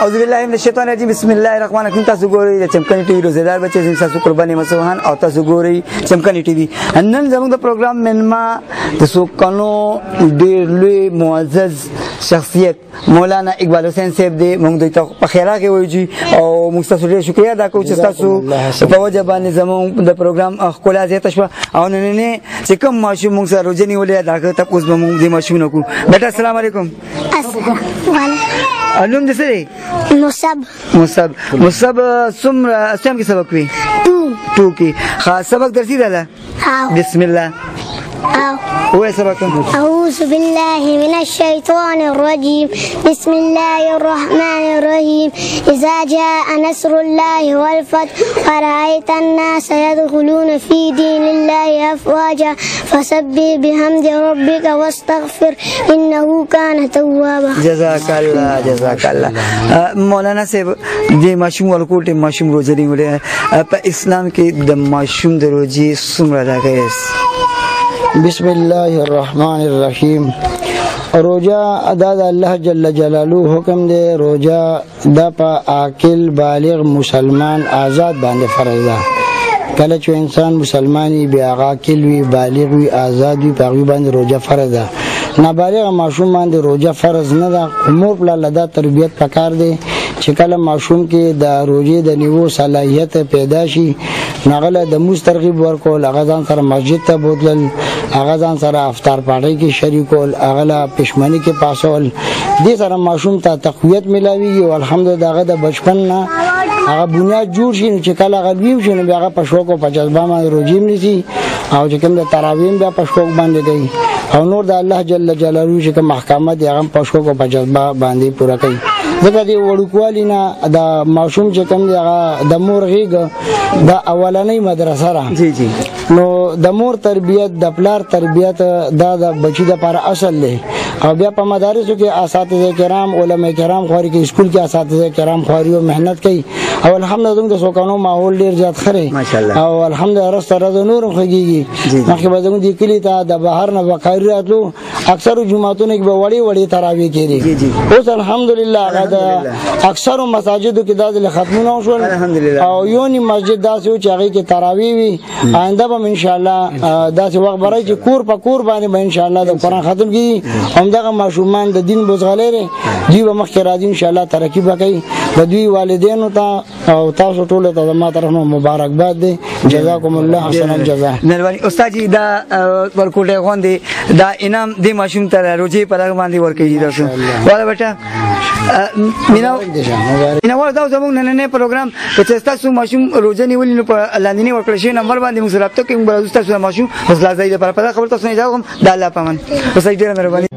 اعوذ بالله من الشیطان الرجیم بسم الله الرحمن الرحیم. تاسو ګورئ د چمکني ټي وي روزدار بچي زم تاسو قرباني مسوهان او تاسو ګورئ چمکني ټي وي. نن زموږ د پروګرام منما د سوکانو ډېر لوی معزز شخصیت مولانا اقبال حسین صاحب دی. موږ دوی ته په خیره کې وایو او موږ تاسو ډېر شکریا ادا کوو چې تاسو په وجه باندې زموږ د پروګرام ښکلا زیاته شوه او نننې چې کوم ماشوم موږ سره روژه نیولې ده د هغه تپوس به موږ دې ماشومونه کوو. بیټا السلام علیکم. نوم دې څه دی؟ مصب څومره څوم کې سبق وي؟ 2 کې. ښه سبق درسي ده؟ بسم الله. أعوذ بالله من الشيطان الرجيم بسم الله الرحمن الرحيم إذا جاء نصر الله والفتح ورأيت الناس يدخلون في دين الله أفواجا فسبح بحمد ربك واستغفر إنه كان توابا. جزاك الله. مولانا صاحب دې ماشوم ورکوټ ماشوم روزه نیولې په اسلام کې د ماشوم د روزي څومره راغلی؟ بسم الله الرحمن الرحیم. روجا ادا د الله جل جلاله حکم دی. روجا د په عاقل بالغ مسلمان آزاد باندې فرض ده. کله چې انسان مسلمانی بیا عاقل وي بالغ وي آزاد وي په باندې روجا فرض ده. نابالغ ماشوم باندې روجا فرض نه ده. مور په لدا تربیت پکار دی چې کله ماشوم کې د روجې د نیو صلاحیت پیدا شي نغله د موس ترغیب ورکول، هغه ځان سره مسجد ته بوتل، هغه ځان سره افطار پاړی کې شریکول، هغه پښمنی کې پاسول، دې سره ماشوم ته تقویت ملاوي او الحمدلله هغه د بچپن نه هغه بنیاد جوړ شي چې کله هغه ویم شي نو هغه په شوق او په جذبه باندې روجیم نشي او چې کوم د تراویم بیا په شوق باندې کوي او نور د الله جل جلاله چې کوم احکامات هغه په شوق او په جذبه باندې پورا کوي. ځکه دی وړوکوالی نه د ماشوم چې کوم دی هغه د مور غېږ د اولنۍ مدرسه را جی نو د مور تربیت د پلار تربیت دا د بچی د لپاره اصل دی او بیا په مدارسو کې اساتذه کرام علما کرام خوري کې اسکول کې اساتذه کرام خوري او مهنت کوي او الحمدلله د سوکانو ماحول ډیر زیات خره او الحمدلله رسره د نور خوږي مخکې به زموږ د کلی ته د بهر نه وقایي راتلو اکثر جمعهتونو کې به وړي تراویح کېږي. اوس الحمدلله اکثر مساجدو کې د ختمونه شول او یو نی مسجد داسې چې هغه کې تراویح وي. آینده به ان شاء الله داسې وخت برای چې کور په کور باندې به ان شاء الله د قرآن ختم کیږي. همدغه ماشومان د دین بوزغلې دی به مخکې راځي ان شاء الله ترقی وکړي. د دوی والدینو ته او تاسو ټول ته ما طرف نه مبارکباد دی. جزاکم الله احسن الجزاء. مهرباني استاد جی دا ورکوټه غوندي دا انعام د ماشوم ته روزي په لګ باندې ورکړي تاسو. والا بیٹا مینا ور دا زموږ نن پروګرام چې تاسو ماشوم روزه نیولې نو په لاندې ورکړل شي نمبر باندې موږ رابطه کوو. بل تاسو ماشوم اوس لازم دی په خبر تاسو نه ځاوم د الله پامن. اوس ډیره مهرباني.